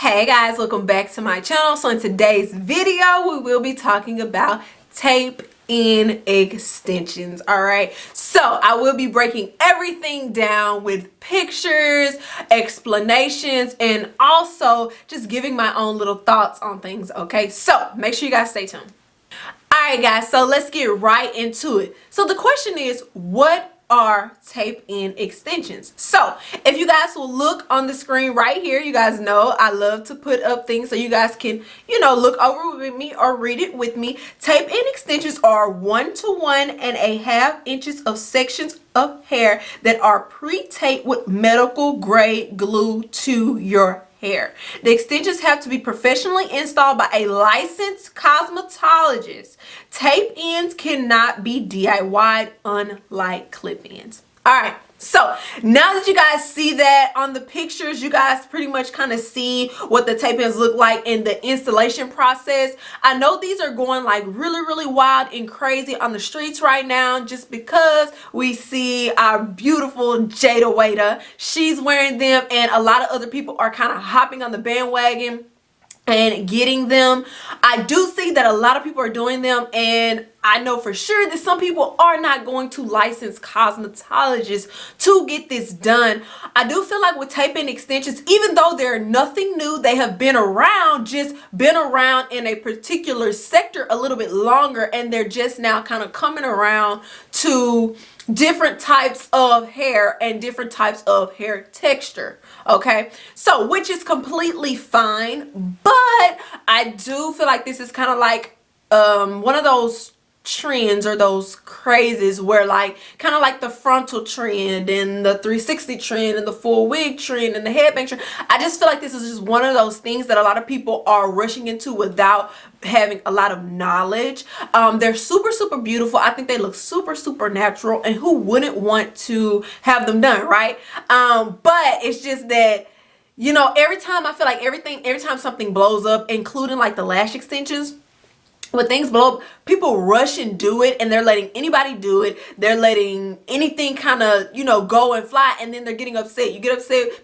Hey guys, welcome back to my channel. So in today's video we will be talking about tape-in extensions. All right, so I will be breaking everything down with pictures, explanations, and also just giving my own little thoughts on things. Okay, so make sure you guys stay tuned. Alright guys, so let's get right into it. So the question is, what are tape-in extensions? So if you guys will look on the screen right here, you guys know I love to put up things so you guys can, look over with me or read it with me. Tape-in extensions are 1 to 1.5 inches of sections of hair that are pre-taped with medical grade glue to your hair. The extensions have to be professionally installed by a licensed cosmetologist. Tape-ins cannot be DIY'd, unlike clip-ins. Alright, so now that you guys see that on the pictures, you guys pretty much kind of see what the tape-ins look like in the installation process. I know these are going like really wild and crazy on the streets right now just because we see our beautiful Jada Waiter. She's wearing them and a lot of other people are kind of hopping on the bandwagon and getting them. I do see that a lot of people are doing them, and I know for sure that some people are not going to licensed cosmetologists to get this done. I do feel like with tape-in extensions, even though they're nothing new, they have been around, just been around in a particular sector a little bit longer, and they're just now kind of coming around to different types of hair and different types of hair texture. Okay, so which is completely fine, but I do feel like this is kind of like one of those trends or those crazes where like kind of like the frontal trend and the 360 trend and the full wig trend and the headband trend. I just feel like this is just one of those things that a lot of people are rushing into without having a lot of knowledge. They're super beautiful. I think they look super natural, and who wouldn't want to have them done, right? But it's just that, every time I feel like every time something blows up, including like the lash extensions, when things blow up, people rush and do it, and they're letting anybody do it. They're letting anything kind of, go and fly, and then they're getting upset.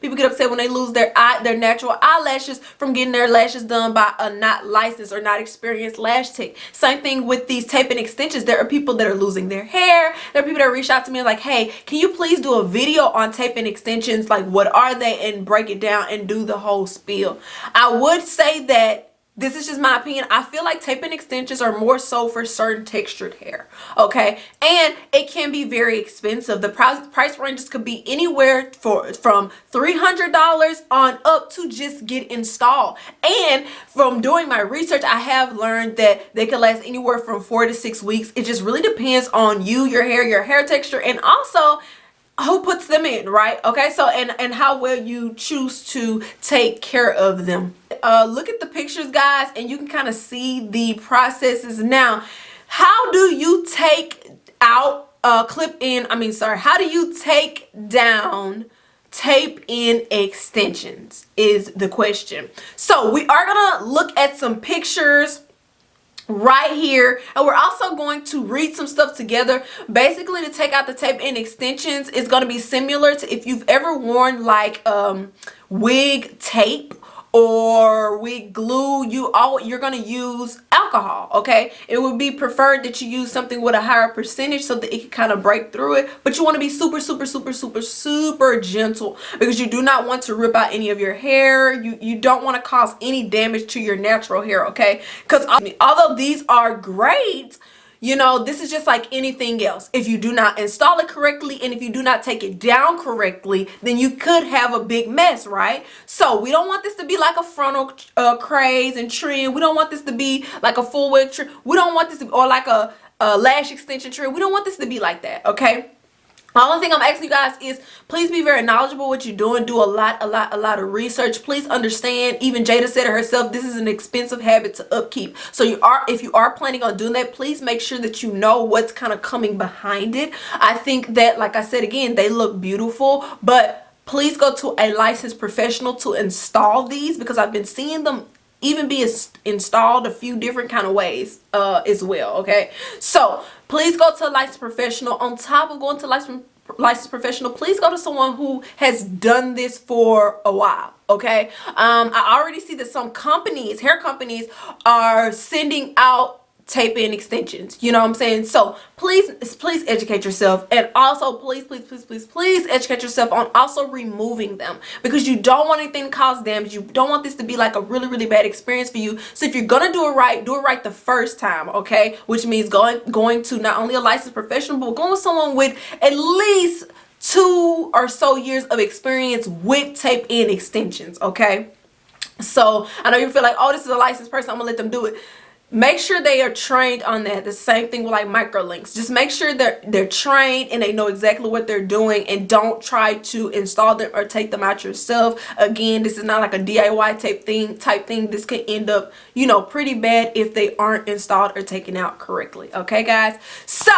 People get upset when they lose their natural eyelashes from getting their lashes done by a not licensed or not experienced lash tech. Same thing with these tape-in extensions. There are people that are losing their hair. There are people that reach out to me like, hey, can you please do a video on tape-in extensions? Like, what are they? And break it down and do the whole spiel. I would say that this is just my opinion. I feel like tape-in extensions are more so for certain textured hair, okay? And it can be very expensive. The price ranges could be anywhere from $300 on up to just get installed. And from doing my research, I have learned that they can last anywhere from 4 to 6 weeks. It just really depends on you, your hair texture, and also who puts them in, right? Okay, so and how well you choose to take care of them. Look at the pictures, guys, and you can kind of see the processes. Now, how do you take out how do you take down tape-in extensions is the question. So we are gonna look at some pictures right here, and we're also going to read some stuff together. Basically, to take out the tape-in extensions is going to be similar to if you've ever worn like wig tape or wig glue. You're going to use alcohol, okay? It would be preferred that you use something with a higher percentage so that it can kind of break through it, but you want to be super gentle because you do not want to rip out any of your hair. You don't want to cause any damage to your natural hair, okay? Because although these are great, this is just like anything else. If you do not install it correctly and if you do not take it down correctly, then you could have a big mess, right? So we don't want this to be like a frontal craze and trend. We don't want this to be like a full wig trend. We don't want this to be, or like a lash extension trend. We don't want this to be like that, okay? The only thing I'm asking you guys is please be very knowledgeable what you're doing. Do a lot of research. Please understand, even Jada said it herself, this is an expensive habit to upkeep. So if you are planning on doing that, please make sure that you know what's kind of coming behind it. I think that, like I said again, they look beautiful, but please go to a licensed professional to install these because I've been seeing them even be installed a few different kind of ways as well, okay? So please go to a licensed professional. On top of going to a licensed licensed professional, please go to someone who has done this for a while. Okay, I already see that some companies, hair companies, are sending out tape-in extensions. You know what I'm saying? So please educate yourself, and also please educate yourself on also removing them, because you don't want anything to cause damage. You don't want this to be like a really bad experience for you. So if you're gonna do it right the first time. Okay, which means going to not only a licensed professional, but going with someone with at least 2 or so years of experience with tape-in extensions. Okay, so I know you feel like, oh, this is a licensed person, I'm gonna let them do it. Make sure they are trained on that. The same thing with like micro links. Just make sure they're trained and they know exactly what they're doing, and don't try to install them or take them out yourself. Again, this is not like a DIY type thing. This could end up, you know, pretty bad if they aren't installed or taken out correctly. Okay, guys? So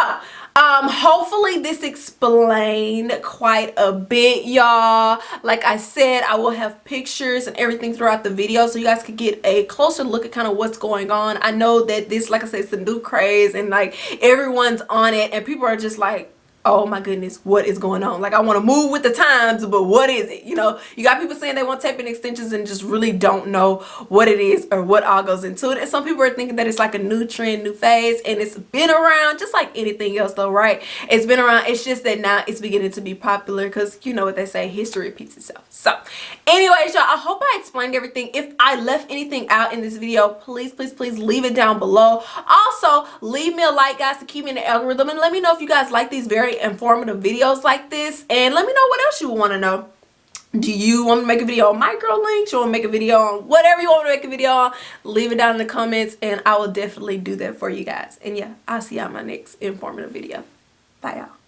hopefully this explained quite a bit, y'all. Like I said, I will have pictures and everything throughout the video so you guys can get a closer look at kind of what's going on. I know that this, like I said, it's the new craze, and like everyone's on it, and people are just like, oh my goodness, what is going on? Like, I want to move with the times, but what is it? You know, you got people saying they want tape-in extensions and just really don't know what it is or what all goes into it. And some people are thinking that it's like a new trend, new phase, and it's been around just like anything else though, right? It's been around. It's just that now it's beginning to be popular, because you know what they say, history repeats itself. So anyways, y'all, I hope I explained everything. If I left anything out in this video, please leave it down below. Also, leave me a like, guys, to keep me in the algorithm, and let me know if you guys like these very informative videos like this, and let me know what else you want to know. Do you want me to make a video on micro links? You want to make a video on whatever you want me to make a video on? Leave it down in the comments, and I will definitely do that for you guys. And yeah, I'll see y'all in my next informative video. Bye, y'all.